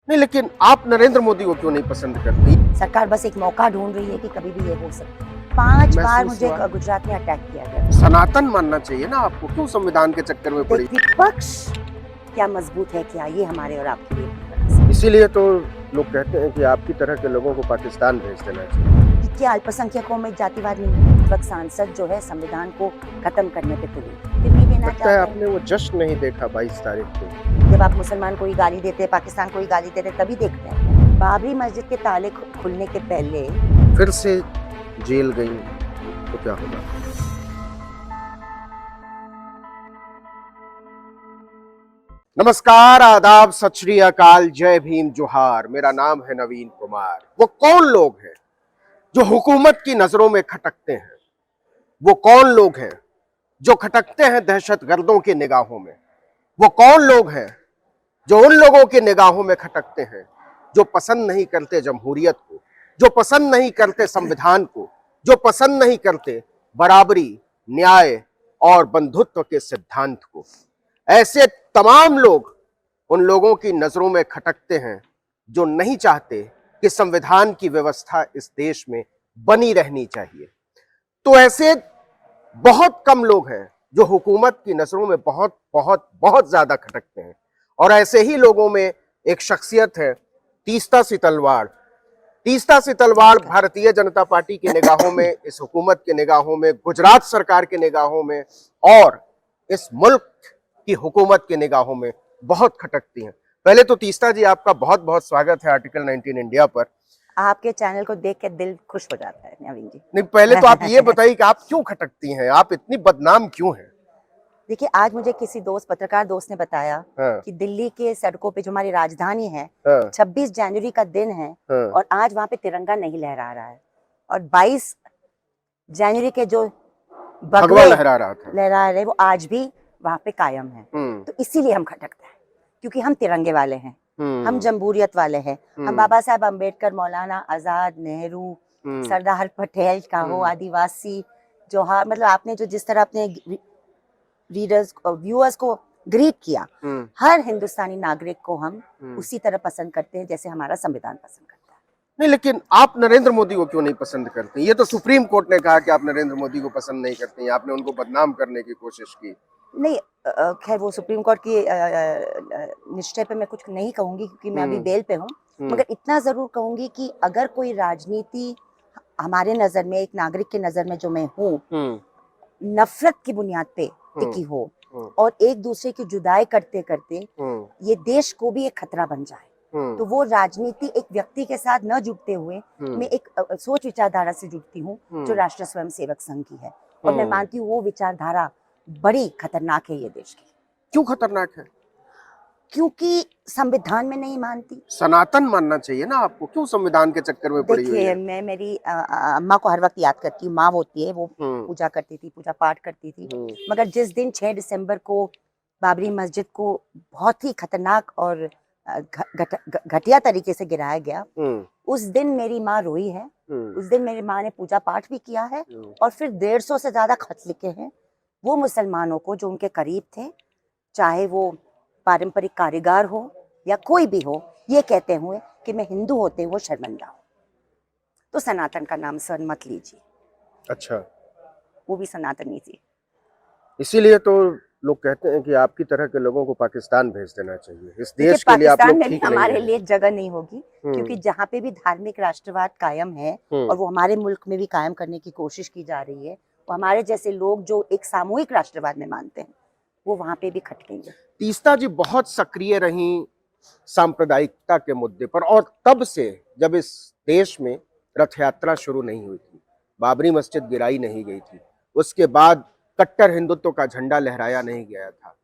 नहीं, लेकिन आप नरेंद्र मोदी को क्यों नहीं पसंद करती? सरकार बस एक मौका ढूंढ रही है कि कभी भी ये हो सकता है। 5 बार महसूस मुझे हुआ। गुजरात में अटैक किया गया। सनातन मानना चाहिए ना आपको, क्यों संविधान के चक्कर में पड़ी? विपक्ष क्या मजबूत है क्या, ये हमारे और आपके लिए भी बड़ा सवाल इसीलिए तो लोग कहते हैं कि आपकी तरह के लोगों को पाकिस्तान भेज देना चाहिए। है। क्या अल्पसंख्यकों में जातिवाद नहीं है? विपक्ष सांसद जो है संविधान को खत्म करने पे तुले, फिर भी देना लगता है चाहते आपने वो जश्न नहीं देखा 22 तारीख को। हैं। जब आप मुसलमान को ही गाली देते हैं, पाकिस्तान को ही गाली देते हैं, तभी देखते हैं। बाबरी मस्जिद के ताले खुलने के पहले फिर से जेल गई तो क्या होगा? नमस्कार, आदाब, सत श्री अकाल, जय भीम, जोहार। मेरा नाम है नवीन कुमार। वो कौन लोग हैं जो हुकूमत की नजरों में खटकते हैं? वो कौन लोग हैं जो खटकते हैं दहशतगर्दों की निगाहों में? वो कौन लोग हैं जो उन लोगों की निगाहों में खटकते हैं जो पसंद नहीं करते जमहूरियत को, जो पसंद नहीं करते संविधान को, जो पसंद नहीं करते बराबरी, न्याय और बंधुत्व के सिद्धांत को? ऐसे तमाम लोग उन लोगों की नजरों में खटकते हैं जो नहीं चाहते कि संविधान की व्यवस्था इस देश में बनी रहनी चाहिए। तो ऐसे बहुत कम लोग हैं जो हुकूमत की नजरों में बहुत बहुत बहुत ज्यादा खटकते हैं, और ऐसे ही लोगों में एक शख्सियत है तीस्ता सितलवाड़। तीस्ता सितलवाड़ भारतीय जनता पार्टी की निगाहों में, इस हुकूमत की निगाहों में, गुजरात सरकार की निगाहों में और इस मुल्क की हुकूमत की निगाहों में बहुत खटकती हैं। पहले तो तीस्ता जी, आपका बहुत बहुत स्वागत है आर्टिकल 19 इंडिया पर। आपके चैनल को देख के दिल खुश हो जाता है नवीन जी। नहीं, पहले तो आप ये बताइए कि आप क्यों खटकती हैं, आप इतनी बदनाम क्यों हैं? देखिए, आज मुझे किसी पत्रकार दोस्त ने बताया हाँ, कि दिल्ली के सड़कों पे, जो हमारी राजधानी है, हाँ, 26 जनवरी का दिन है हाँ। और आज वहां पे तिरंगा नहीं लहरा रहा है, और 22 जनवरी के जो भगवा भगवे लहरा रहा था। लहरा रहे वो आज भी वहां पे कायम है। तो इसीलिए हम खटकते हैं, क्योंकि हम तिरंगे वाले हैं, हम जमहूरियत वाले हैं, हम बाबा साहब अम्बेडकर, मौलाना आजाद, नेहरू, सरदार पटेल का हो, आदिवासी जोहार, मतलब आपने जो जिस तरह अपने रीडर्स व्यूअर्स को ग्रीट किया, हर हिंदुस्तानी नागरिक को हम उसी तरह पसंद करते हैं जैसे हमारा संविधान पसंद करता है। नहीं, लेकिन आप नरेंद्र मोदी को क्यों नहीं पसंद करते? ये तो सुप्रीम कोर्ट ने कहा कि आप नरेंद्र मोदी को पसंद नहीं करते हैं, आपने उनको बदनाम करने की कोशिश की। नहीं, खैर वो सुप्रीम कोर्ट की निश्चय पे मैं कुछ नहीं कहूंगी, क्योंकि मैं अभी बेल पे हूँ। मगर इतना जरूर कहूंगी कि अगर कोई राजनीति हमारे नजर में, एक नागरिक के नजर में जो मैं हूँ, नफरत की बुनियाद पे टिकी हो और एक दूसरे की जुदाई करते करते ये देश को भी एक खतरा बन जाए, तो वो राजनीति एक व्यक्ति के साथ न जुड़ते हुए मैं एक सोच विचारधारा से जुड़ती हूँ जो राष्ट्रीय स्वयंसेवक संघ की है, और मैं मानती हूँ वो विचारधारा बड़ी खतरनाक है ये देश की। क्यों खतरनाक है? क्योंकि संविधान में नहीं मानती। सनातन मानना चाहिए ना आपको, क्यों संविधान के चक्कर में पड़ी हुई देखिए, है? मैं मेरी अम्मा को हर वक्त याद करती हूँ। माँ होती है, वो पूजा करती थी, पूजा पाठ करती थी, मगर जिस दिन 6 दिसंबर को बाबरी मस्जिद को बहुत ही खतरनाक और घटिया तरीके से गिराया गया, उस दिन मेरी माँ रोई है। उस दिन मेरी माँ ने पूजा पाठ भी किया है और फिर 150 से ज्यादा खत लिखे हैं वो मुसलमानों को जो उनके करीब थे, चाहे वो पारंपरिक कारीगर हो या कोई भी हो, ये कहते हुए कि मैं हिंदू होते हुए शर्मिंदा हूँ। तो सनातन का नाम सर मत लीजिए। अच्छा, वो भी सनातनी थी। इसीलिए तो लोग कहते हैं कि आपकी तरह के लोगों को पाकिस्तान भेज देना चाहिए। इस देखिए, देश के लिए आप पाकिस्तान लोग में भी ठीक नहीं हमारे हैं। लिए जगह नहीं होगी, क्योंकि जहाँ पे भी धार्मिक राष्ट्रवाद कायम है और वो हमारे मुल्क में भी कायम करने की कोशिश की जा रही है, वो हमारे जैसे लोग जो एक सामूहिक राष्ट्रवाद में मानते हैं, वो वहां पे भी खटकेंगे। तीस्ता जी बहुत सक्रिय रही सांप्रदायिकता के मुद्दे पर, और तब से जब इस देश में रथ यात्रा शुरू नहीं हुई थी, बाबरी मस्जिद गिराई नहीं गई थी, उसके बाद कट्टर हिंदुत्व का झंडा लहराया नहीं गया था।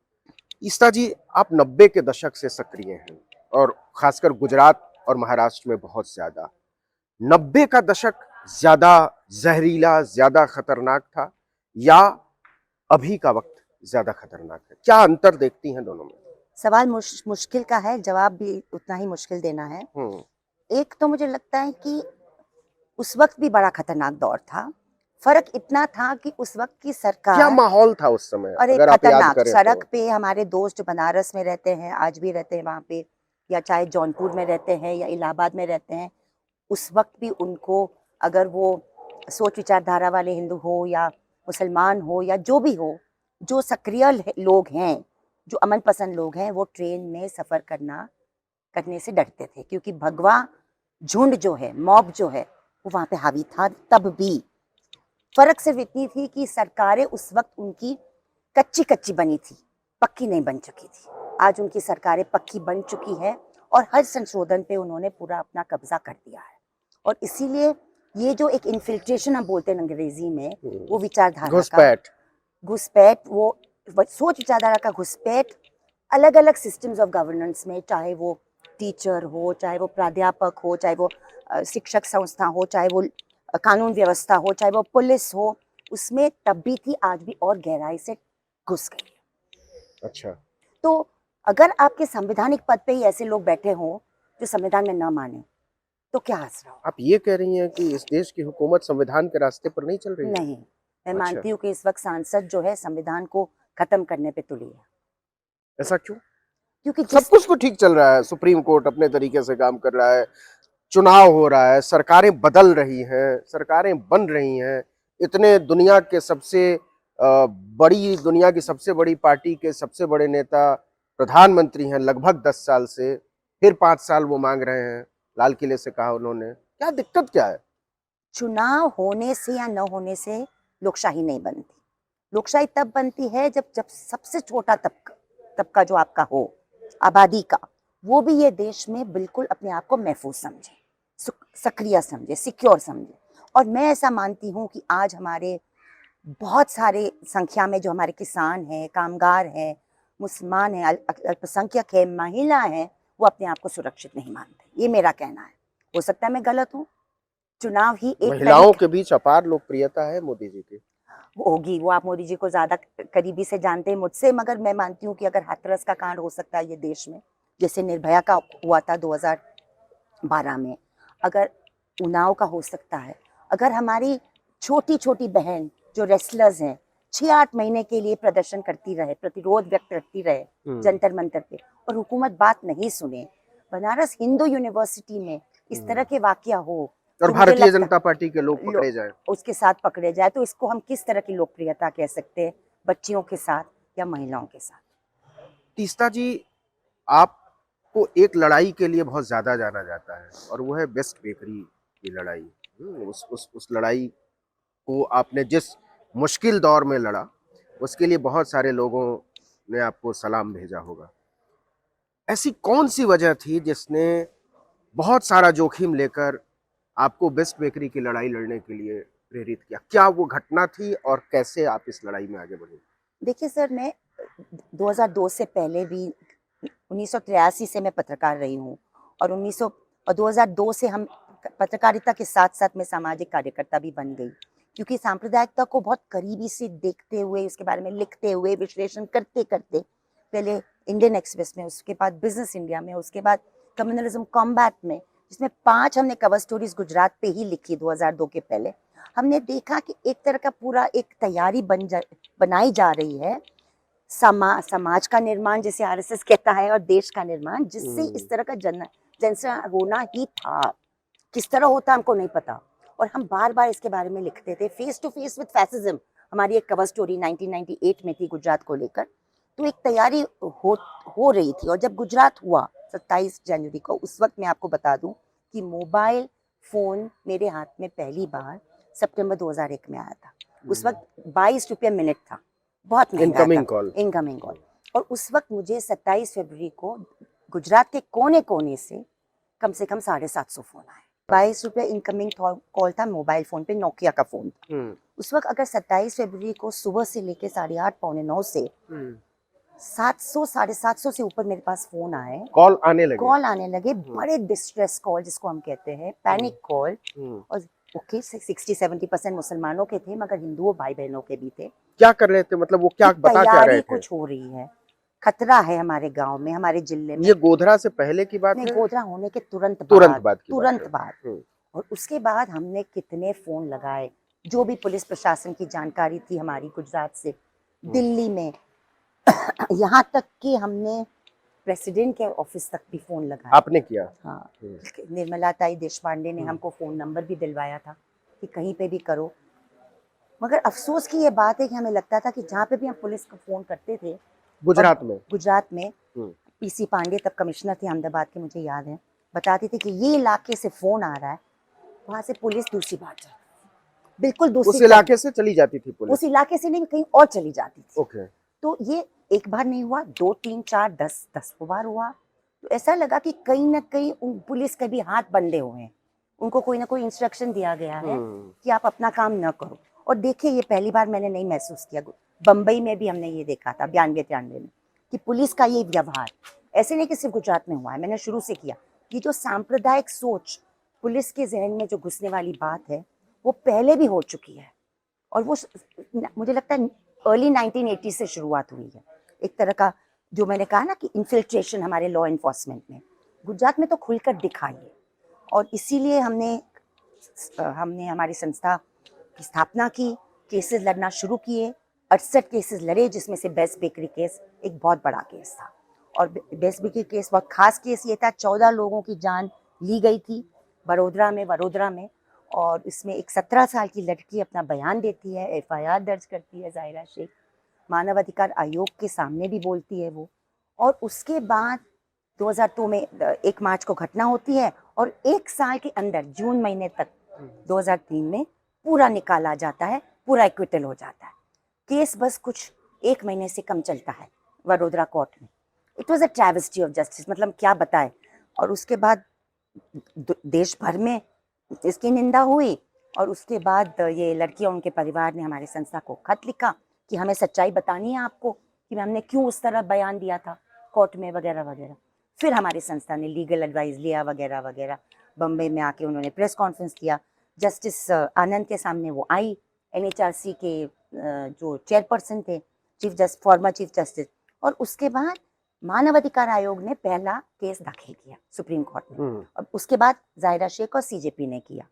तीस्ता जी, आप 90 के दशक से सक्रिय हैं, और खासकर गुजरात और महाराष्ट्र में बहुत ज्यादा। 90 का दशक ज्यादा जहरीला, ज्यादा खतरनाक था, या अभी का वक्त ज्यादा खतरनाक है? क्या अंतर देखती हैं दोनों में? सवाल मुश्किल का है, जवाब भी उतना ही मुश्किल देना है। एक तो मुझे लगता है कि उस वक्त भी बड़ा खतरनाक दौर था। फर्क इतना था कि उस वक्त की सरकार, क्या माहौल था उस समय, और एक अगर आप याद खतरनाक करें सड़क तो? पे हमारे दोस्त जो बनारस में रहते हैं, आज भी रहते हैं वहां पे, या चाहे जौनपुर में रहते हैं या इलाहाबाद में रहते हैं, उस वक्त भी उनको, अगर वो सोच विचारधारा वाले हिंदू हो या मुसलमान हो या जो भी हो, जो सक्रिय लोग हैं, जो अमन पसंद लोग हैं, वो ट्रेन में सफ़र करने से डरते थे, क्योंकि भगवा झुंड जो है, मॉब जो है, वो वहाँ पे हावी था। तब भी फर्क सिर्फ इतनी थी कि सरकारें उस वक्त उनकी कच्ची कच्ची बनी थी, पक्की नहीं बन चुकी थी। आज उनकी सरकारें पक्की बन चुकी है और हर संशोधन पे उन्होंने पूरा अपना कब्जा कर दिया है। और इसीलिए ये जो एक इन्फिल्ट्रेशन हम बोलते हैं अंग्रेजी में, वो विचारधारा का घुसपैठ, वो सोच विचारधारा का घुसपैठ अलग अलग सिस्टम्स ऑफ गवर्नेंस में, चाहे वो टीचर हो, चाहे वो प्राध्यापक हो, चाहे वो शिक्षक संस्था हो, चाहे वो कानून व्यवस्था हो, चाहे वो पुलिस हो, उसमें तब भी थी, आज भी और गहराई से घुस गई। अच्छा, तो अगर आपके संवैधानिक पद पे ही ऐसे लोग बैठे हों जो संविधान में न माने, तो क्या आसरा हो? आप ये कह रही हैं कि इस देश की हुकूमत संविधान के रास्ते पर नहीं चल रही है? नहीं, मैं अच्छा। मानती हूँ कि इस वक्त सांसद जो है संविधान को खत्म करने पे तुली है। ऐसा क्यों? क्योंकि सब कुछ तो ठीक चल रहा है, सुप्रीम कोर्ट अपने तरीके से काम कर रहा है, चुनाव हो रहा है, सरकारें बदल रही हैं, सरकारें बन रही हैं, इतने दुनिया के सबसे दुनिया की सबसे बड़ी पार्टी के सबसे बड़े नेता प्रधानमंत्री हैं लगभग 10 साल से, फिर 5 साल वो मांग रहे हैं, लाल किले से कहा उन्होंने। क्या दिक्कत क्या है? चुनाव होने से या न होने से लोकशाही नहीं बनती। लोकशाही तब बनती है जब सबसे छोटा तबका जो आपका हो, आबादी का, वो भी ये देश में बिल्कुल अपने आप को महफूज समझे, सक्रिय समझे, सिक्योर समझे। और मैं ऐसा मानती हूँ कि आज हमारे बहुत सारे संख्या में जो हमारे किसान हैं, कामगार हैं, मुसलमान हैं, अल्पसंख्यक है, महिला हैं, वो अपने आप को सुरक्षित नहीं मानते। ये मेरा कहना है। हो सकता है मैं गलत हूँ। चुनाव ही एक महिलाओं के बीच अपार लोकप्रियता है मोदी जी की। होगी, वो आप मोदी जी को ज्यादा करीबी से जानते हैं मुझसे, मगर मैं मानती हूँ कि अगर हाथरस का कांड हो सकता है ये देश में, जैसे निर्भया का हुआ था 2012 में, अगर उन्नाव का हो सकता है, अगर हमारी छोटी छोटी बहन जो रेसलर्स हैं 6-8 महीने के लिए प्रदर्शन करती रहे, प्रतिरोध व्यक्त करती रहे जंतर मंतर पे, और हुकूमत बात नहीं सुने, बनारस हिंदू यूनिवर्सिटी में इस तरह के वाकया हो और तो मुझे भारतीय लगता जनता पार्टी के लोग पकड़े जाए, उसके साथ पकड़े जाए, तो इसको हम किस तरह की लोकप्रियता कह सकते हैं, बच्चियों के साथ या महिलाओं के साथ? तीस्ता जी, आपको एक लड़ाई के लिए बहुत ज्यादा जाना जाता है और वो है बेस्ट बेकरी की लड़ाई। उस लड़ाई को आपने जिस मुश्किल दौर में लड़ा, उसके लिए बहुत सारे लोगों ने आपको सलाम भेजा होगा। ऐसी कौन सी वजह थी जिसने बहुत सारा जोखिम लेकर आपको बेस्ट बेकरी की लड़ाई लड़ने के लिए प्रेरित किया? क्या वो घटना थी और कैसे आप इस लड़ाई में आगे बढ़े? देखिए सर, मैं 2002 से पहले भी 1983 से मैं पत्रकार रही हूँ, और 2002 से हम पत्रकारिता के साथ साथ मैं सामाजिक कार्यकर्ता भी बन गई, क्योंकि सांप्रदायिकता को बहुत करीबी से देखते हुए, उसके बारे में लिखते हुए, विश्लेषण करते करते, पहले इंडियन एक्सप्रेस में, उसके बाद बिजनेस इंडिया में, उसके बाद कम्युनलिज्म कॉम्बैट में, जिसमें 5 हमने कवर स्टोरीज गुजरात पे ही लिखी 2002 के पहले। हमने देखा कि एक तरह का पूरा एक तैयारी बनाई जा रही है, समाज का निर्माण जिसे आरएसएस कहता है, और देश का निर्माण, जिससे इस तरह का जनसंचार होना ही था। किस तरह होता हमको नहीं पता, और हम बार बार इसके बारे में लिखते थे। Face to face with fascism हमारी एक कवर स्टोरी 1998 में थी गुजरात को लेकर। तो एक तैयारी हो रही थी, और जब गुजरात हुआ 27 जनवरी को, उस वक्त मैं आपको बता दूं कि मोबाइल फोन मेरे हाथ में पहली बार सितंबर 2001 में आया था। उस वक्त 22 रुपये मिनट था, बहुत महंगा था इनकमिंग कॉल। और उस वक्त मुझे 27 फरवरी को गुजरात के कोने कोने से कम 750 फोन आए। 22 रुपये इनकमिंग कॉल था, मोबाइल फोन पे, नोकिया का फोन था। उस वक्त अगर 27 फरवरी को सुबह से लेके 8:30 पौने 9 से 700 750 से ऊपर मेरे पास फोन आए, कॉल आने लगे, बड़े डिस्ट्रेस कॉल जिसको हम कहते हैं, पैनिक कॉल। और ओके, 60-70% मुसलमानों के थे, मगर हिंदुओं भाई बहनों के भी थे। क्या कर रहे थे, मतलब वो क्या बता क्या रहे थे? कुछ हो रही है, खतरा है हमारे गांव में, हमारे जिले में। ये गोधरा से पहले की बात है? गोधरा होने के तुरंत बाद। और उसके बाद हमने कितने फोन लगाए, जो भी पुलिस प्रशासन की जानकारी थी हमारी गुजरात से, दिल्ली में, यहाँ तक कि हमने प्रेसिडेंट के ऑफिस तक भी फोन लगाया। आपने किया? हाँ, निर्मला ताई देशपांडे ने हमको फोन नंबर भी दिलवाया था कि कहीं पे भी करो। मगर अफसोस की ये बात है कि हमें लगता था कि जहाँ पे भी हम पुलिस को फोन करते थे, गुजरात में? गुजरात में पीसी पांडे तब कमिश्नर थे अहमदाबाद के, मुझे याद है, बताते थे कि ये इलाके से फोन आ रहा है, वहां से पुलिस दूसरी बात जाती, बिल्कुल दूसरी, उस इलाके से चली जाती थी पुलिस? उस इलाके से नहीं, कहीं और चली जाती थी। ओके। तो ये एक बार नहीं हुआ, 2 3 4 10 बार हुआ। तो ऐसा लगा कि कहीं ना कहीं उन पुलिस के भी हाथ बंधे हुए हैं, उनको कोई ना कोई इंस्ट्रक्शन दिया गया है कि आप अपना काम न करो। और देखिए, ये पहली बार मैंने नहीं महसूस किया, बम्बई में भी हमने ये देखा था 92-93 में, कि पुलिस का ये व्यवहार, ऐसे नहीं कि सिर्फ गुजरात में हुआ है, मैंने शुरू से किया। ये जो सांप्रदायिक सोच पुलिस के जहन में जो घुसने वाली बात है, वो पहले भी हो चुकी है, और वो मुझे लगता है अर्ली 1980 से शुरुआत हुई है। एक तरह का, जो मैंने कहा ना कि इन्फिल्ट्रेशन हमारे लॉ इन्फोर्समेंट में गुजरात में तो खुलकर दिखाई है। और इसीलिए हमने हमारी संस्था की स्थापना की, केसेस लड़ना शुरू किए, 68 केसेस लड़े, जिसमें से बेस्ट बेकरी केस एक बहुत बड़ा केस था। और बेस्ट बेकरी केस बहुत खास केस ये था, 14 लोगों की जान ली गई थी वडोदरा में। और इसमें एक 17 साल की लड़की अपना बयान देती है, एफआईआर दर्ज करती है, जाहिरा शेख, मानव अधिकार आयोग के सामने भी बोलती है वो। और उसके बाद 2002 में 1 मार्च को घटना होती है, और 1 साल के अंदर जून महीने तक 2003 में पूरा निकाला जाता है, पूरा एक्विटल हो जाता है। केस बस कुछ 1 महीने से कम चलता है वडोदरा कोर्ट में। It was a travesty of justice, मतलब क्या बताए। और उसके बाद देश भर में इसकी निंदा हुई, और उसके बाद ये लड़की और उनके परिवार ने हमारे संस्था को खत लिखा कि हमें सच्चाई बतानी है आपको, कि हमने क्यों उस तरह बयान दिया था कोर्ट में, वगैरह वगैरह। फिर हमारी संस्था ने लीगल एडवाइस लिया, वगैरह वगैरह। बम्बई में आके उन्होंने प्रेस कॉन्फ्रेंस किया, जस्टिस आनंद के सामने वो आई, एनएचआरसी के जो चेयरपर्सन थे, फॉर्मर चीफ जस्टिस। और उसके बाद मानवाधिकार आयोग ने पहला केस दाखिल किया सुप्रीम कोर्ट में, और उसके बाद जाहिरा शेख और सीजेपी ने किया।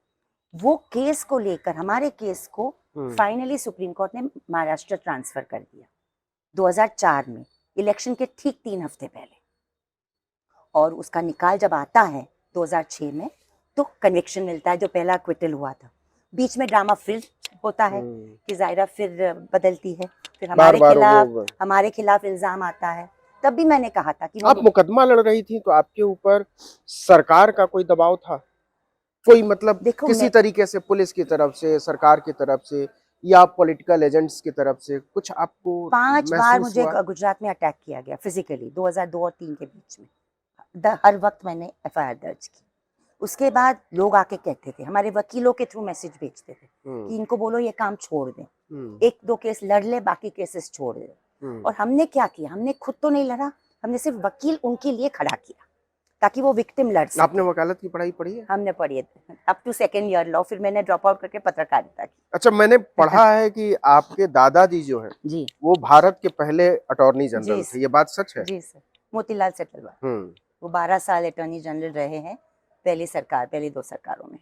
वो केस को लेकर, हमारे केस को फाइनली सुप्रीम कोर्ट ने महाराष्ट्र ट्रांसफर कर दिया 2004 में, इलेक्शन के ठीक 3 हफ्ते पहले। और उसका निकाल जब आता है 2006 में, तो कन्विक्शन मिलता है, जो पहला क्विटल हुआ था। बीच में ड्रामा फिर होता है कि जाहिरा फिर बदलती है, फिर हमारे खिलाफ इल्जाम आता है। तब भी मैंने कहा था कि आप मुकदमा लड़ रही थी, तो आपके ऊपर सरकार का कोई दबाव था? कोई मतलब किसी तरीके से पुलिस की तरफ से, सरकार की तरफ से, या पॉलिटिकल एजेंट्स की तरफ से कुछ आपको 5 बार मुझे गुजरात में अटैक किया गया फिजिकली, 2002 और 3 के बीच में। हर वक्त मैंने एफआईआर दर्ज की। उसके बाद लोग आके कहते थे, हमारे वकीलों के थ्रू मैसेज भेजते थे कि इनको बोलो ये काम छोड़ दें, 1-2 केस लड़ ले, बाकी केसेस छोड़ दे। और हमने क्या किया, हमने खुद तो नहीं लड़ा, हमने सिर्फ वकील उनके लिए खड़ा किया ताकि वो विक्टिम लड़ सके। आपने वकालत की पढ़ाई पढ़ी है? हमने पढ़ी है, up to 2nd year law, फिर मैंने ड्रॉप आउट करके पत्रकारिता की। अच्छा, मैंने पढ़ा है कि आपके दादाजी जो है जी, वो भारत के पहले अटॉर्नी जनरल थे, ये बात सच है? जी सर, मोतीलाल सेठरवाल। वो 12 साल अटॉर्नी जनरल रहे हैं पहली 2 सरकारों में।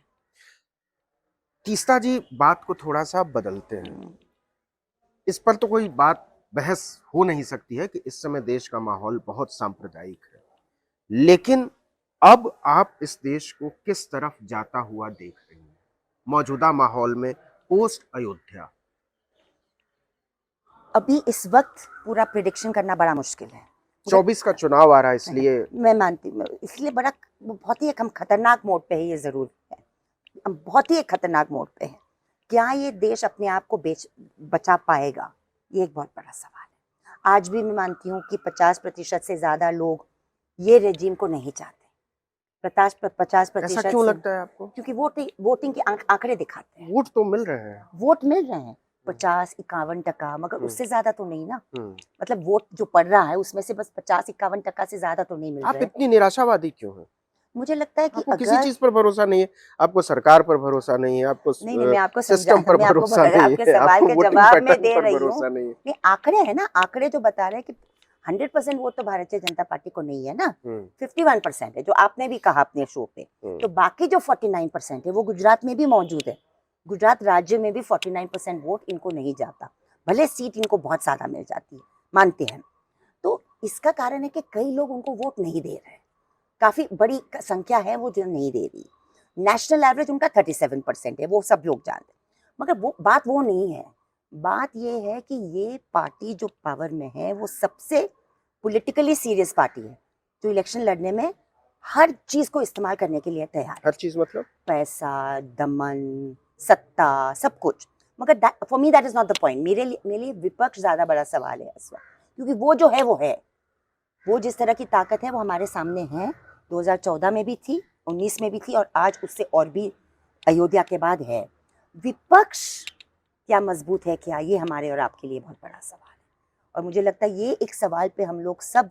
तीस्ता जी, बात को थोड़ा सा बदलते हैं। इस पर तो कोई बात बहस हो नहीं सकती है कि इस समय देश का माहौल बहुत सांप्रदायिक है, लेकिन अब आप इस देश को किस तरफ जाता हुआ देख रही हैं मौजूदा माहौल में, पोस्ट अयोध्या? अभी इस वक्त पूरा प्रिडिक्शन करना बड़ा मुश्किल है। 24 का चुनाव आ रहा है, इसलिए मैं मानती हूँ, इसलिए बड़ा बहुत ही एक हम खतरनाक मोड पे है, ये जरूर है, हम बहुत ही एक खतरनाक मोड पे है। क्या ये देश अपने आप को बचा पाएगा, ये एक बहुत बड़ा सवाल है। आज भी मैं मानती हूँ कि 50% से ज्यादा लोग ये रेजिम को नहीं चाहते। 50% ऐसा क्यों लगता है आपको? क्योंकि वोटिंग के आंकड़े दिखाते हैं। वोट तो मिल रहे हैं, वोट मिल रहे हैं 50-51%, मगर उससे ज्यादा तो नहीं ना। मतलब वोट जो पड़ रहा है उसमें से बस 50-51% से ज्यादा तो नहीं मिल रहा है। आप इतनी निराशावादी क्यों हैं? मुझे लगता है कि आपको किसी चीज पर भरोसा नहीं है, आपको सरकार पर भरोसा नहीं है, आपको मैं आपको सिस्टम पर भरोसा नहीं है, आपके सवाल के जवाब में दे रही हूँ। नहीं, आंकड़े है ना, आंकड़े जो बता रहे हैं कि 100% वोट तो भारतीय जनता पार्टी को नहीं है ना, 51% है, जो आपने भी कहा अपने शो पे। तो बाकी जो 49% है वो गुजरात में भी मौजूद है। गुजरात राज्य में भी 49% वोट इनको नहीं जाता, भले सीट इनको बहुत ज्यादा मिल जाती है, मानते हैं। तो इसका कारण है कि कई लोग उनको वोट नहीं दे रहे, काफी बड़ी संख्या है वो जो नहीं दे रही। नेशनल एवरेज उनका 37% है, वो सब लोग जानते हैं, मगर वो बात वो नहीं है। बात ये है कि ये पार्टी जो पावर में है वो सबसे पॉलिटिकली सीरियस पार्टी है, जो इलेक्शन लड़ने में हर चीज को इस्तेमाल करने के लिए तैयार है। हर चीज मतलब पैसा, दमन, सत्ता, सब कुछ। मगर for me that is not the point. मेरे लिए विपक्ष ज्यादा बड़ा सवाल है इस वक्त, क्योंकि वो जो है वो है, वो जिस तरह की ताकत है वो हमारे सामने है। 2014 में भी थी, 19 में भी थी, और आज उससे और भी अयोध्या के बाद है। विपक्ष क्या मजबूत है क्या, ये हमारे और आपके लिए बहुत बड़ा सवाल है। और मुझे लगता है ये एक सवाल पे हम लोग सब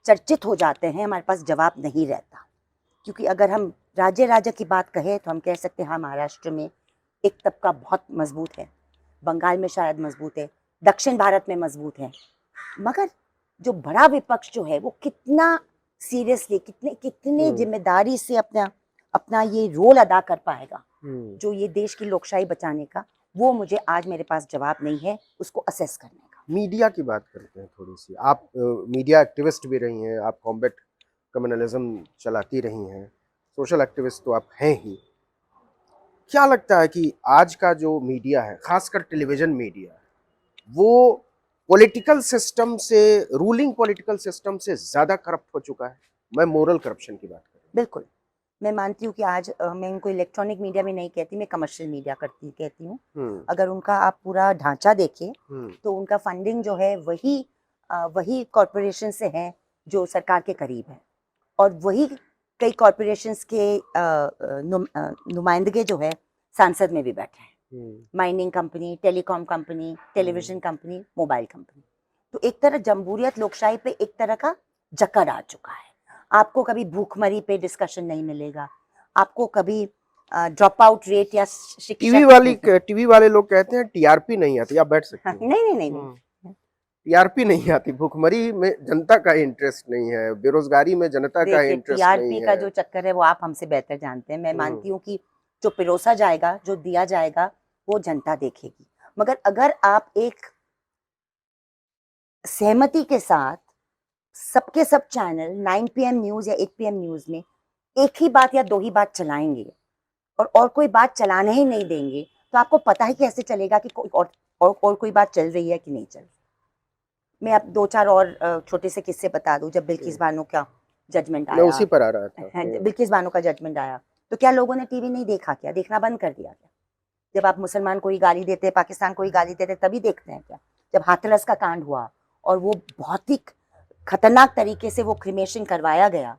चर्चित हो जाते हैं, हमारे पास जवाब नहीं रहता। क्योंकि अगर हम राज्य की बात कहें तो हम कह सकते हैं हाँ, महाराष्ट्र में एक तबका बहुत मजबूत है, बंगाल में शायद मजबूत है, दक्षिण भारत में मजबूत है, मगर जो बड़ा विपक्ष जो है वो कितना सीरियसली, कितने जिम्मेदारी से अपना अपना ये रोल अदा कर पाएगा जो ये देश की लोकशाही बचाने का, वो मुझे आज मेरे पास जवाब नहीं है उसको असेस करने का। मीडिया की बात करते हैं थोड़ी सी। आप मीडिया एक्टिविस्ट भी रही हैं, आप कॉम्बैट कम्युनलिज्म चलाती रही हैं, सोशल एक्टिविस्ट तो आप हैं ही। क्या लगता है कि आज का जो मीडिया है, खासकर टेलीविजन मीडिया, वो पॉलिटिकल सिस्टम से, रूलिंग पॉलिटिकल सिस्टम से ज्यादा करप्ट हो चुका है? मैं मोरल करप्शन की बात कर रहा बिल्कुल, मैं मानती हूँ कि आज मैं उनको इलेक्ट्रॉनिक मीडिया में नहीं कहती, मैं कमर्शियल मीडिया कहती हूँ। हूँ। अगर उनका आप पूरा ढांचा देखें तो उनका फंडिंग जो है वही कॉरपोरेशन से है जो सरकार के करीब है, और वही कई कॉरपोरेशंस के नुमाइंदगे जो है सांसद में भी बैठे हैं। Mining company, telecom company, television company, mobile company. तो एक तरह जमहूरियत लोकशाही पे एक तरह का जकड़ आ चुका है। आपको कभी भूखमरी पे डिस्कशन नहीं मिलेगा, आपको कभी ड्रॉप आउट रेट या शिक्षा। टीवी वाले लोग कहते हैं टीआरपी नहीं आती। आप बैठ सकते हैं। नहीं, टीआरपी नहीं आती, भूखमरी में जनता का इंटरेस्ट नहीं है, बेरोजगारी में जनता का देखिए इंटरेस्ट टीआरपी नहीं का है। जो चक्कर है वो आप हमसे बेहतर जानते हैं। मैं मानती हूँ कि जो पिरोसा जाएगा, जो दिया जाएगा, वो जनता देखेगी। मगर अगर आप एक सहमति के साथ सबके सब चैनल 9 PM न्यूज या 8 PM न्यूज में एक ही बात या दो ही बात चलाएंगे और कोई बात चलाने ही नहीं देंगे, तो आपको पता ही कैसे चलेगा कि और कोई बात चल रही है कि नहीं चल रही। मैं अब 2-4 और छोटे से किस्से बता दूं। जब बिल्किस बानो का जजमेंट मैं आया, उसी पर आ रहा था। बिल्किस बानो का जजमेंट आया, तो क्या लोगों ने टीवी नहीं देखा क्या? देखना बंद कर दिया क्या? जब आप मुसलमान को ही गाली देते, पाकिस्तान को ही गाली देते, तभी देखते हैं क्या? जब हाथरस का कांड हुआ और वो बहुत ही खतरनाक तरीके से वो क्रिमेशन करवाया गया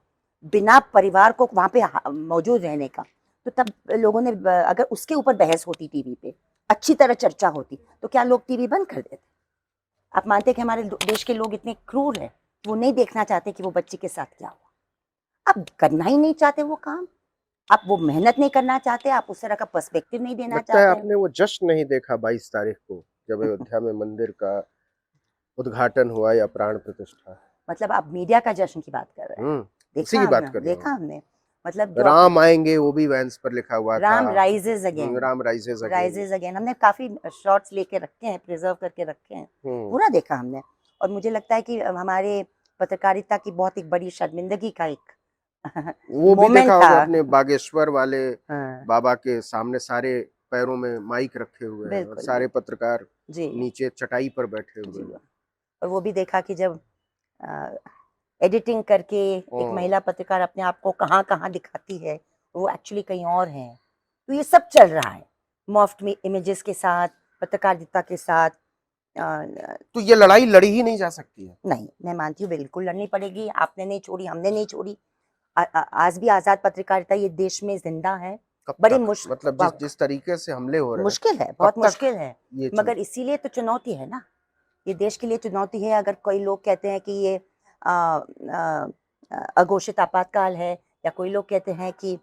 बिना परिवार को वहां पे मौजूद रहने का, तो तब लोगों ने, अगर उसके ऊपर बहस होती टीवी पे, अच्छी तरह चर्चा होती, तो क्या लोग टीवी बंद कर देते? आप मानते हैं कि हमारे देश के लोग इतने क्रूर हैं, वो नहीं देखना चाहते कि वो बच्ची के साथ क्या हुआ? आप करना ही नहीं चाहते वो काम, आप वो मेहनत नहीं करना चाहते, आप उस तरह का पर्सपेक्टिव नहीं देना लगता है चाहते। आपने वो जश्न नहीं देखा 22 तारीख को, जब अयोध्या में मंदिर का उद्घाटन हुआ या प्राण प्रतिष्ठा। मतलब आप मीडिया का जश्न की बात कर रहे हैं? उसी की बात कर रहा देखा हूँ। हमने, मतलब राम आएंगे वो भी वैंस पर लिखा हुआ था। Ram rises again, Ram rises again. हमने काफी शॉर्ट्स लेके रखे हैं, प्रिजर्व करके रखे हैं, पूरा देखा हमने। और मुझे लगता है कि हमारे पत्रकारिता की बहुत एक बड़ी शर्मिंदगी का एक वो भी मोमेंट देखा था। होगा आपने, बागेश्वर वाले बाबा के सामने सारे पैरों में माइक रखे हुए हैं और सारे पत्रकार नीचे चटाई पर बैठे हुए हैं। और वो भी देखा कि जब एडिटिंग करके एक महिला पत्रकार अपने आप को कहाँ कहाँ दिखाती है, वो एक्चुअली कहीं और है। तो ये सब चल रहा है मॉफ्ट में इमेजेस के साथ, पत्रकारिता के साथ। तो ये लड़ाई लड़ी ही नहीं जा सकती है? नहीं, मैं मानती हूँ बिल्कुल लड़नी पड़ेगी। आपने नहीं छोड़ी, हमने नहीं छोड़ी। आज भी आजाद पत्रकारिता ये देश में जिंदा है। बड़ी मुश्किल, मतलब जिस तरीके से हमले हो रहे हैं, मुश्किल है, बहुत मुश्किल है, मगर इसीलिए तो चुनौती है ना, ये देश के लिए चुनौती है। अगर कोई लोग कहते हैं कि ये अघोषित आपातकाल है, या कोई लोग कहते हैं कि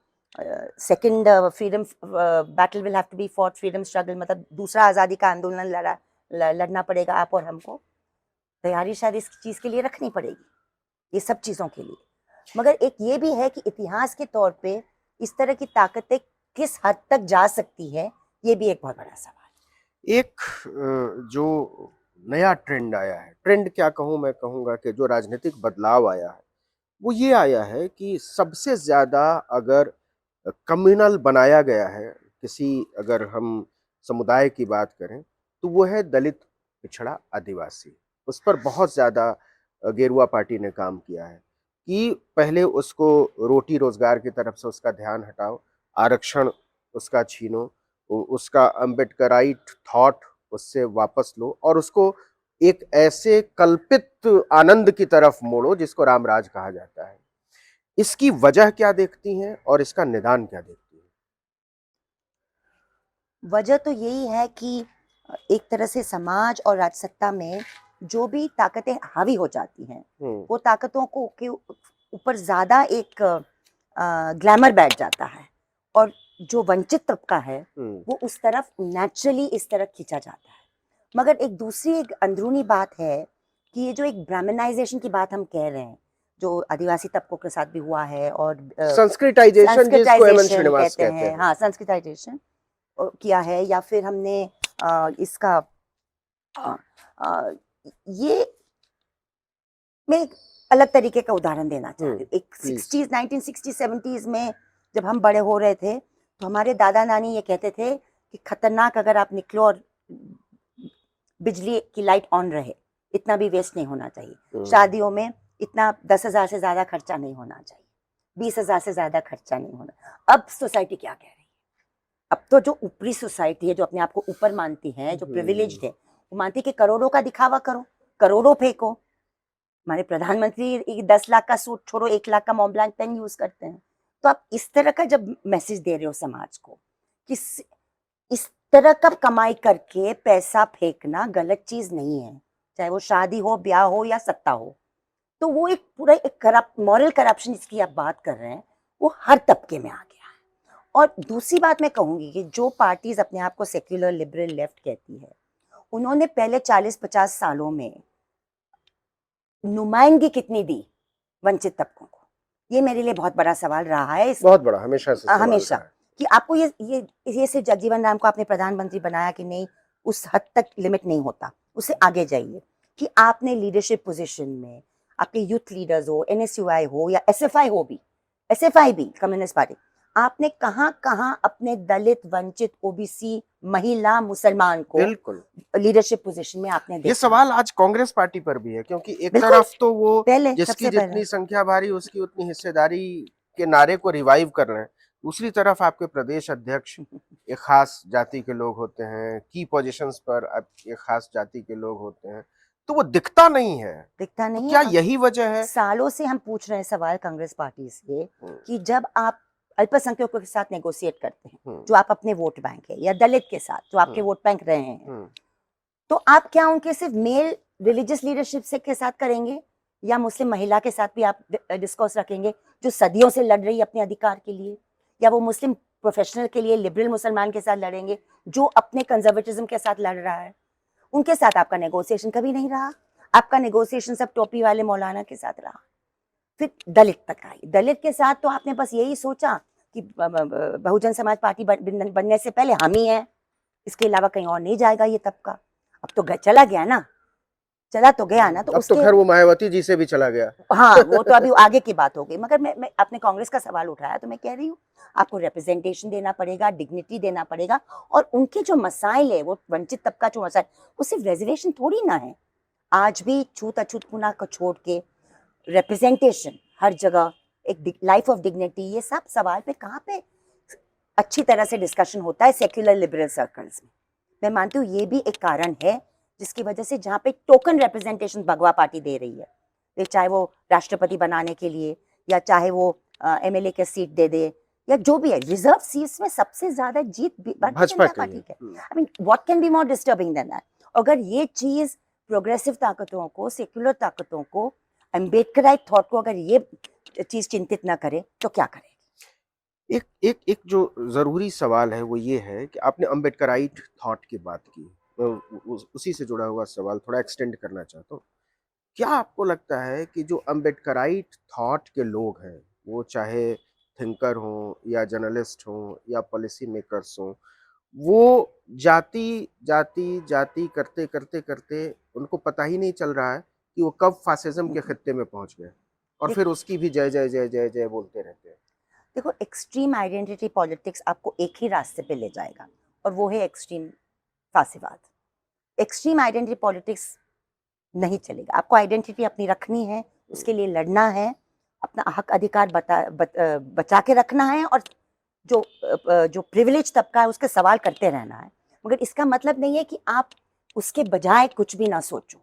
second freedom battle will have to be fought, freedom struggle, मतलब दूसरा आज़ादी का आंदोलन लड़ना पड़ेगा आप और हमको, तैयारी शायद इस चीज़ के लिए रखनी पड़ेगी, ये सब चीज़ों के लिए। मगर एक ये भी है कि इतिहास के तौर पे इस तरह की ताकतें किस हद तक जा सकती है, ये भी एक बहुत बड़ा सवाल। एक जो नया ट्रेंड आया है। ट्रेंड क्या कहूँ, मैं कहूँगा कि जो राजनीतिक बदलाव आया है, वो ये आया है कि सबसे ज़्यादा अगर कम्युनल बनाया गया है, किसी अगर हम समुदाय की बात करें, तो वो है दलित, पिछड़ा, आदिवासी। उस पर बहुत ज़्यादा गेरुआ पार्टी ने काम किया है कि पहले उसको रोटी-रोज़गार की तरफ से उसका ध्यान हटाओ, आरक्षण उसका छीनो, उसका अम्बेडकराइट थॉट उससे वापस लो और उसको एक ऐसे कल्पित आनंद की तरफ मोड़ो जिसको रामराज कहा जाता है। इसकी वजह क्या देखती हैं और इसका निदान क्या देखती हैं? वजह तो यही है कि एक तरह से समाज और राजसत्ता में जो भी ताकतें हावी हो जाती हैं, हुँ, वो ताकतों को के ऊपर ज़्यादा एक ग्लैमर बैठ जाता है और जो वंचित तबका है, हुँ, वो उस तरफ नेचुरली इस तरफ खींचा जाता है। मगर एक दूसरी एक अंदरूनी बात है कि ये जो एक ब्राह्मणाइज़ेशन की बात हम कह रहे हैं, जो आदिवासी तबकों के साथ भी हुआ है और संस्कृताइजेशन जिसको एमएन संस्कृताइजेशन श्रीनिवास कहते कहते हैं, हैं। हाँ, संस्कृताइजेशन किया है या फिर हमने इसका अ, अ, ये मैं एक अलग तरीके का उदाहरण देना चाह हुँ, रही हूँ। एक प्लीज़। 60s 1960 70s में जब हम बड़े हो रहे थे, तो हमारे दादा-नानी ये कहते थे कि खतरनाक अगर आप निकलो और बिजली की लाइट ऑन रहे, इतना भी वेस्ट नहीं होना चाहिए। हुँ, शादियों में इतना 10,000 से ज़्यादा खर्चा नहीं होना चाहिए, 20,000 से ज़्यादा खर्चा नहीं होना। अब सोसाइटी क्या कह रही है? अब तो जो ऊपरी सोसाइटी है, जो अपने आप को ऊपर मानती है, जो हुँ, प्रिविलेज्ड है, वो मानती है कि करोड़ों का दिखावा करो, करोड़ों फेंको। हमारे प्रधानमंत्री 10 लाख का सूट छोड़ो, 1 लाख का मॉन्ट ब्लांक पेन यूज़ करते हैं। तो आप इस तरह का जब मैसेज दे रहे हो समाज को कि इस तरह का कमाई करके पैसा फेंकना गलत चीज़ नहीं है, चाहे वो शादी हो, ब्याह हो या सत्ता हो। तो वो एक पूरा एक करप्ट मॉरल करप्शन जिसकी आप बात कर रहे हैं, वो हर तबके में आ गया है। और दूसरी बात मैं कहूँगी कि जो पार्टीज़ अपने आप को सेक्युलर, लिबरल, लेफ्ट कहती है, उन्होंने पहले 40-50 सालों में नुमाइंदगी कितनी दी वंचित तबकों को? ये मेरे लिए बहुत बड़ा सवाल रहा है इस बहुत बड़ा हमेशा से सवाल हमेशा रहा है। कि आपको ये सिर्फ जगजीवन राम को आपने प्रधानमंत्री बनाया कि नहीं, उस हद तक लिमिट नहीं होता, उससे आगे जाइए कि आपने लीडरशिप पोजीशन में आपके यूथ लीडर्स हो, एनएसयूआई हो या एसएफआई हो भी, एसएफआई भी कम्युनिस्ट पार्टी, आपने कहाँ कहाँ अपने दलित, वंचित, ओबीसी, महिला, मुसलमान को बिल्कुल। लीडरशिप पोजीशन में आपने ये देखा। सवाल आज कांग्रेस पार्टी पर भी है क्योंकि एक बिल्कुल, तरफ तो वो पहले, जिसकी सबसे पहले। जितनी संख्या भारी उसकी उतनी हिस्सेदारी के नारे को रिवाइव कर रहे हैं। दूसरी तरफ आपके प्रदेश अध्यक्ष एक खास जाति के लोग होते हैं, की पोजीशंस पर एक खास जाति के लोग होते हैं, तो वो दिखता नहीं है। दिखता तो नहीं है क्या और यही वजह है? सालों से हम पूछ रहे हैं सवाल कांग्रेस पार्टी से हुँ, कि जब आप अल्पसंख्यकों के साथ नेगोशिएट करते हैं, हुँ, जो आप अपने वोट बैंक है, या दलित के साथ जो आपके हुँ, वोट बैंक रहे हैं, हुँ। तो आप क्या उनके सिर्फ मेल रिलीजियस लीडरशिप से के साथ करेंगे या मुस्लिम महिला के साथ भी आप डिस्कस रखेंगे जो सदियों से लड़ रही है अपने अधिकार के लिए, या वो मुस्लिम प्रोफेशनल के लिए लिबरल मुसलमान के साथ लड़ेंगे जो अपने कंजर्वेटिज्म के साथ लड़ रहा है? उनके साथ आपका नेगोशिएशन कभी नहीं रहा। आपका नेगोशिएशन सब टोपी वाले मौलाना के साथ रहा। फिर दलित तक आई। दलित के साथ तो आपने बस यही सोचा कि बहुजन समाज पार्टी बनने से पहले हम ही हैं, इसके अलावा कहीं और नहीं जाएगा ये तबका। अब तो चला गया ना, चला तो गया ना, तो अब तो उसके खैर वो मायावती जी से भी चला गया। हाँ, वो तो अभी आगे की बात हो गई। मगर मैं आपने कांग्रेस का सवाल उठाया तो मैं कह रही हूँ, आपको रिप्रेजेंटेशन देना पड़ेगा, डिग्निटी देना पड़ेगा और उनके जो मसाइल है, वो वंचित तबका जो मसाइल, वो सिर्फ रिजर्वेशन थोड़ी ना है। आज भी छूत-अछूतपुना को छोड़ के रिप्रेजेंटेशन हर जगह, एक लाइफ ऑफ डिग्निटी, ये सब सवाल पे कहाँ पे अच्छी तरह से डिस्कशन होता है सेक्युलर लिबरल सर्कल्स में। मैं मानती हूँ ये भी एक कारण है जिसकी वजह से जहाँ पे टोकन रिप्रेजेंटेशन भगवा पार्टी दे रही है, फिर चाहे वो राष्ट्रपति बनाने के लिए या चाहे वो एमएलए के सीट दे दे या जो भी है, रिजर्व सीट्स में सबसे ज्यादा जीत भारतीय भाजपा जनता के पार्टी लिए। की है। I mean what can be more disturbing than that? अगर ये चीज प्रोग्रेसिव ताकतों को, सेक्युलर ताकतों को, अम्बेडकराइट थॉट को अगर ये चीज चिंतित ना करे तो क्या करे? एक एक एक जो ज़रूरी सवाल है वो ये है कि आपने अम्बेडकराइट थॉट की बात की। उसी से जुड़ा हुआ सवाल थोड़ा एक्सटेंड करना चाहता हूँ। क्या आपको लगता है कि जो अम्बेडकराइट थॉट के लोग हैं, वो चाहे थिंकर हों या जर्नलिस्ट हों या पॉलिसी मेकर्स हों, वो जाति जाति जाति करते करते करते उनको पता ही नहीं चल रहा है कि वो कब फासिज्म के खित्ते में पहुंच गए, और फिर उसकी भी जय जय जय जय जय बोलते रहते हैं। देखो, एक्सट्रीम आइडेंटिटी पॉलिटिक्स आपको एक ही रास्ते पे ले जाएगा, और वो है एक्सट्रीम फासीवाद। एक्सट्रीम आइडेंटिटी पॉलिटिक्स नहीं चलेगा। आपको आइडेंटिटी अपनी रखनी है, उसके लिए लड़ना है, अपना हक अधिकार बचा के रखना है, और जो प्रिविलेज तबका है उसके सवाल करते रहना है। मगर इसका मतलब नहीं है कि आप उसके बजाय कुछ भी ना सोचो।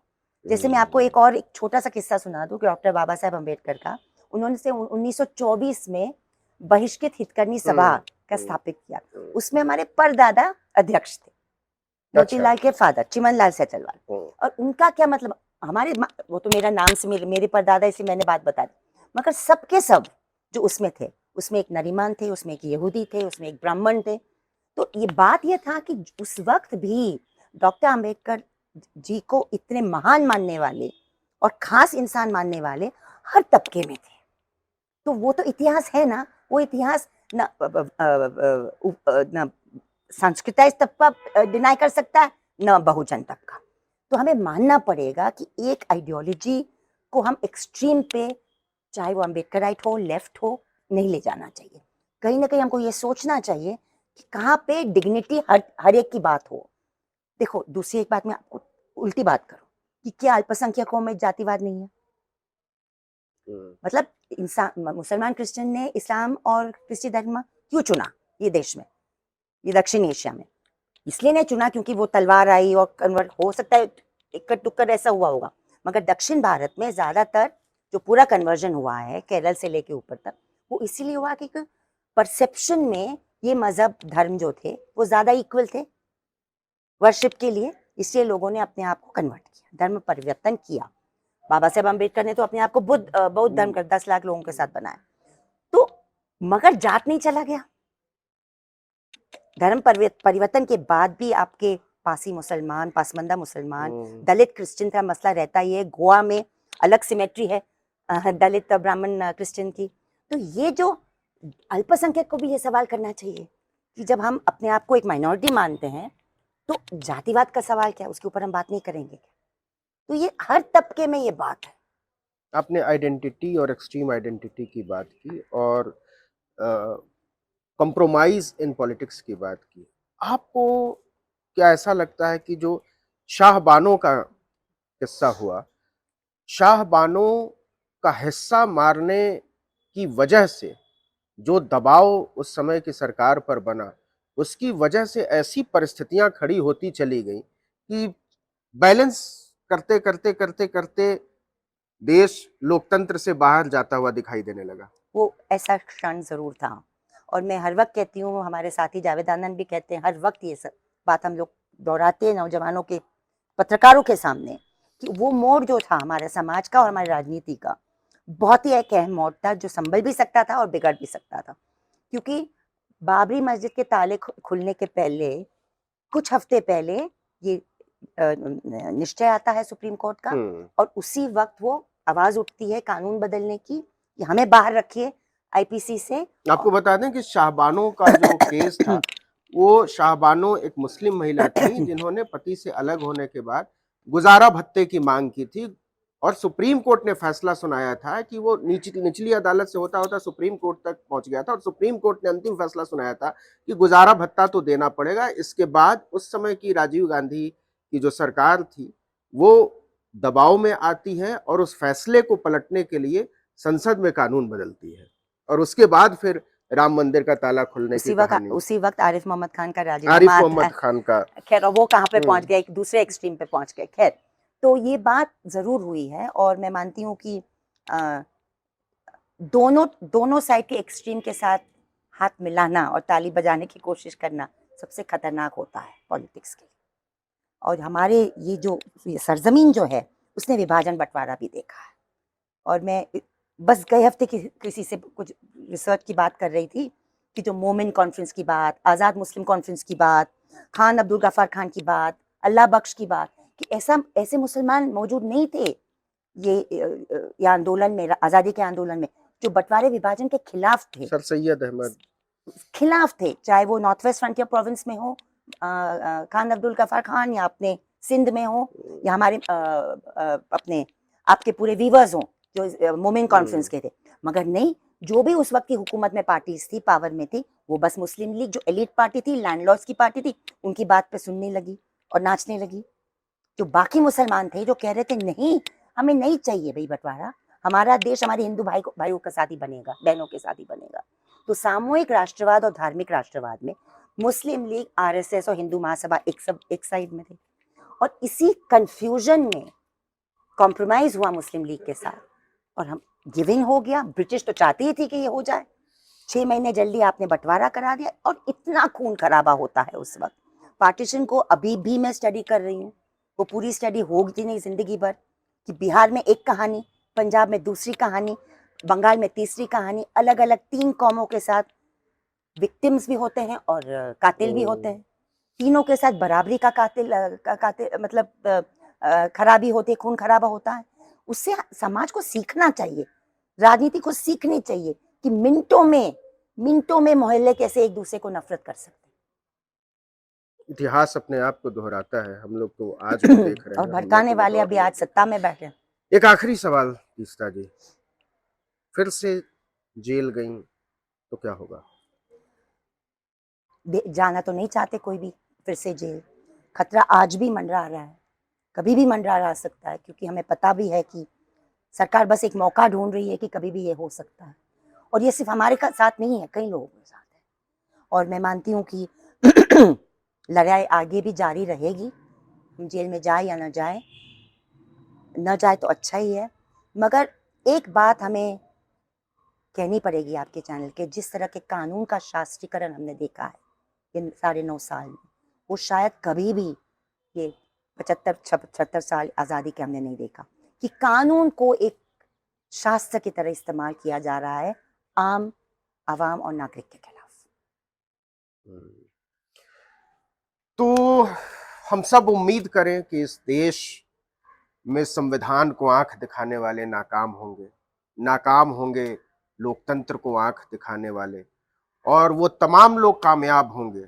जैसे मैं आपको एक छोटा सा किस्सा सुना दूं कि डॉक्टर बाबा साहेब अम्बेडकर का, उन्होंने से 1924 में बहिष्कृत हितकर्मी सभा का स्थापित किया। उसमें हमारे परदादा अध्यक्ष थे, मोतीलाल के फादर चिमनलाल सैचलवाल। और उनका क्या मतलब, हमारे वो तो मेरा नाम से मेरे परदादा, इसी मैंने बात बता दी, मगर सबके सब जो उसमें थे, उसमें एक नरीमान थे, उसमें एक यहूदी थे, उसमें एक ब्राह्मण थे। तो ये बात ये था कि उस वक्त भी डॉक्टर अम्बेडकर जी को इतने महान मानने वाले और खास इंसान मानने वाले हर तबके में थे। तो वो तो इतिहास है ना, वो इतिहास ना सांस्कृतिक तबका डिनाई कर सकता है, न बहुजन तबका। तो हमें मानना पड़ेगा कि एक आइडियोलॉजी को हम एक्सट्रीम पे, चाहे वो अम्बेडकराइट हो, लेफ्ट हो, नहीं ले जाना चाहिए। कहीं ना कहीं हमको ये सोचना चाहिए कि कहाँ पे डिग्निटी हर एक की बात हो। देखो, दूसरी एक बात मैं आपको उल्टी बात करूं कि क्या अल्पसंख्यकों में जातिवाद नहीं है? मतलब इंसान, मुसलमान क्रिश्चियन ने इस्लाम और क्रिश्चियन धर्म क्यों चुना ये देश में, ये दक्षिण एशिया में? इसलिए नहीं चुना क्योंकि वो तलवार आई और कन्वर्ट, हो सकता है इक्कड़ टुक्कड़ ऐसा हुआ होगा, मगर दक्षिण भारत में ज्यादातर जो पूरा कन्वर्जन हुआ है केरल से लेके ऊपर तक, वो इसीलिए हुआ कि परसेप्शन में ये मजहब धर्म जो थे वो ज्यादा इक्वल थे वर्शिप के लिए, इसलिए लोगों ने अपने आप को कन्वर्ट किया, धर्म परिवर्तन किया। बाबा साहेब अम्बेडकर ने तो अपने आप को बौद्ध धर्म कर 10 लाख लोगों के साथ बनाया। तो मगर जात नहीं चला गया। धर्म परिवर्तन के बाद भी आपके पासी मुसलमान, पासमंदा मुसलमान, दलित क्रिश्चियन का मसला रहता ही है। गोवा में अलग सिमेट्री है दलित ब्राह्मण क्रिश्चियन की। तो ये जो अल्पसंख्यक को भी ये सवाल करना चाहिए कि जब हम अपने आप को एक माइनॉरिटी मानते हैं तो जातिवाद का सवाल क्या है, उसके ऊपर हम बात नहीं करेंगे क्या? तो ये हर तबके में ये बात है। आपने आइडेंटिटी और एक्सट्रीम आइडेंटिटी की बात की, और कंप्रोमाइज इन पॉलिटिक्स की बात की। आपको क्या ऐसा लगता है कि जो शाहबानों का किस्सा हुआ, शाहबानों का हिस्सा मारने की वजह से जो दबाव उस समय की सरकार पर बना, उसकी वजह से ऐसी परिस्थितियां खड़ी होती चली गई कि बैलेंस करते करते करते करते देश लोकतंत्र से बाहर जाता हुआ दिखाई देने लगा। वो ऐसा क्षण जरूर था, और मैं हर वक्त कहती हूँ, हमारे साथी जावेद आनंद भी कहते हैं, हर वक्त ये सब बात हम लोग दोहराते हैं नौजवानों के, पत्रकारों के सामने, कि वो मोड़ जो था हमारे समाज का और हमारी राजनीति का, बहुत ही एक अहम मोड़ था जो संभल भी सकता था और बिगड़ भी सकता था। क्योंकि बाबरी मस्जिद के ताले खुलने के पहले, कुछ हफ्ते पहले, ये निश्चय आता है सुप्रीम कोर्ट का, और उसी वक्त वो आवाज उठती है कानून बदलने की कि हमें बाहर रखिए आईपीसी से। आपको बता दें कि शाहबानों का जो केस था, वो शाहबानों एक मुस्लिम महिला थी जिन्होंने पति से अलग होने के बाद गुजारा भत्ते की मांग की थी, और सुप्रीम कोर्ट ने फैसला सुनाया था कि वो निचली अदालत से होता होता सुप्रीम कोर्ट तक पहुंच गया था, और सुप्रीम कोर्ट ने अंतिम फैसला सुनाया था कि गुजारा भत्ता तो देना पड़ेगा। इसके बाद उस समय की राजीव गांधी की जो सरकार थी वो दबाव में आती है और उस फैसले को पलटने के लिए संसद में कानून बदलती है, और उसके बाद फिर राम मंदिर का ताला खुलने की कहानी। उसी वक्त आरिफ मोहम्मद खान का आरिफ राजीनामा मोहम्मद खान का, खैर वो कहाँ पे पहुंच गए, एक दूसरे एक्सट्रीम पे पहुंच गए। खैर, तो ये बात जरूर हुई है, और मैं मानती हूँ कि दोनों साइड के एक्सट्रीम के साथ हाथ मिलाना और ताली बजाने की कोशिश करना सबसे खतरनाक होता है पॉलिटिक्स के लिए। और हमारे ये सरजमीन जो है उसने विभाजन बंटवारा भी देखा है। और मैं बस गए हफ्ते किसी से कुछ रिसर्च की बात कर रही थी कि जो मोमिन कॉन्फ्रेंस की बात, आज़ाद मुस्लिम कॉन्फ्रेंस की बात, खान अब्दुल गफ्फार खान की बात, अल्लाह बख्श की बात, कि ऐसे मुसलमान मौजूद नहीं थे ये आंदोलन में, आज़ादी के आंदोलन में, जो बंटवारे विभाजन के खिलाफ थे, सर सैयद अहमद खिलाफ थे, चाहे वो नॉर्थ वेस्ट फ्रंटियर प्रोविंस में हो खान अब्दुल गफ्फार खान या अपने सिंध में हो या हमारे अपने आपके पूरे वीवर्स हों जो मोमेन कॉन्फ्रेंस के थे, मगर नहीं, जो भी उस वक्त की हुकूमत में पार्टीज थी, पावर में थी, वो बस मुस्लिम लीग जो एलिट पार्टी थी, लैंडलॉर्ड्स की पार्टी थी, उनकी बात पे सुनने लगी और नाचने लगी। जो बाकी मुसलमान थे जो कह रहे थे नहीं, हमें नहीं चाहिए भाई बंटवारा, हमारा देश हमारे हिंदू भाइयों के साथ ही बनेगा, बहनों के साथ ही बनेगा। तो सामूहिक राष्ट्रवाद और धार्मिक राष्ट्रवाद में मुस्लिम लीग, आरएसएस और हिंदू महासभा एक साइड में थे, और इसी कंफ्यूजन में कॉम्प्रोमाइज हुआ मुस्लिम लीग के साथ और हम गिविंग हो गया। ब्रिटिश तो चाहती ही थी कि ये हो जाए, 6 महीने जल्दी आपने बंटवारा करा दिया और इतना खून खराबा होता है उस वक्त। पार्टीशन को अभी भी मैं स्टडी कर रही हूँ, वो पूरी स्टडी होगी नहीं जिंदगी भर, कि बिहार में एक कहानी, पंजाब में दूसरी कहानी, बंगाल में तीसरी कहानी, अलग अलग 3 कौमों के साथ विक्टिम्स भी होते हैं और कातिल भी होते हैं, तीनों के साथ बराबरी का कातिल मतलब खराबी होती है, खून खराबा होता है। उससे समाज को सीखना चाहिए, राजनीति को सीखनी चाहिए कि मिनटों में मोहल्ले कैसे एक दूसरे को नफरत कर सकते हैं। इतिहास अपने आप को दोहराता है, हम लोग तो आज भी देख रहे हैं। और भड़काने वाले अभी आज सत्ता में बैठे हैं। एक आखिरी सवाल तीस्ता जी, फिर से जेल गई तो क्या होगा? जाना तो नहीं चाहते कोई भी फिर से जेल, खतरा आज भी मंडरा रहा है, कभी भी मंडरा सकता है, क्योंकि हमें पता भी है कि सरकार बस एक मौका ढूंढ रही है कि कभी भी ये हो सकता है, और ये सिर्फ हमारे साथ नहीं है, कई लोगों के साथ है। और मैं मानती हूँ कि लड़ाई आगे भी जारी रहेगी, हम जेल में जाए या न जाए तो अच्छा ही है, मगर एक बात हमें कहनी पड़ेगी आपके चैनल के, जिस तरह के कानून का शास्त्रीकरण हमने देखा है इन 9.5 साल में, वो शायद कभी भी ये 75-76 साल आज़ादी के हमने नहीं देखा कि कानून को एक शास्त्र की तरह इस्तेमाल किया जा रहा है आम आवाम और नागरिक के खिलाफ। तो हम सब उम्मीद करें कि इस देश में संविधान को आंख दिखाने वाले नाकाम होंगे लोकतंत्र को आंख दिखाने वाले, और वो तमाम लोग कामयाब होंगे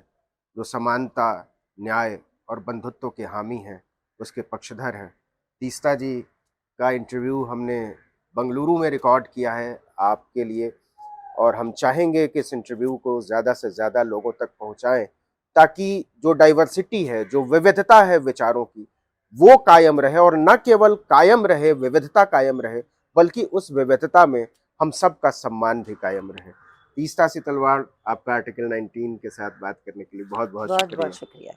जो समानता, न्याय और बंधुत्व के हामी हैं, उसके पक्षधर हैं। तीस्ता जी का इंटरव्यू हमने बंगलुरु में रिकॉर्ड किया है आपके लिए, और हम चाहेंगे कि इस इंटरव्यू को ज़्यादा से ज़्यादा लोगों तक पहुंचाएं, ताकि जो डाइवर्सिटी है, जो विविधता है विचारों की, वो कायम रहे, और न केवल कायम रहे, विविधता कायम रहे, बल्कि उस विविधता में हम सब का सम्मान भी कायम रहे। तीस्ता सितलवाड़, आपका आर्टिकल 19 के साथ बात करने के लिए बहुत बहुत शुक्रिया।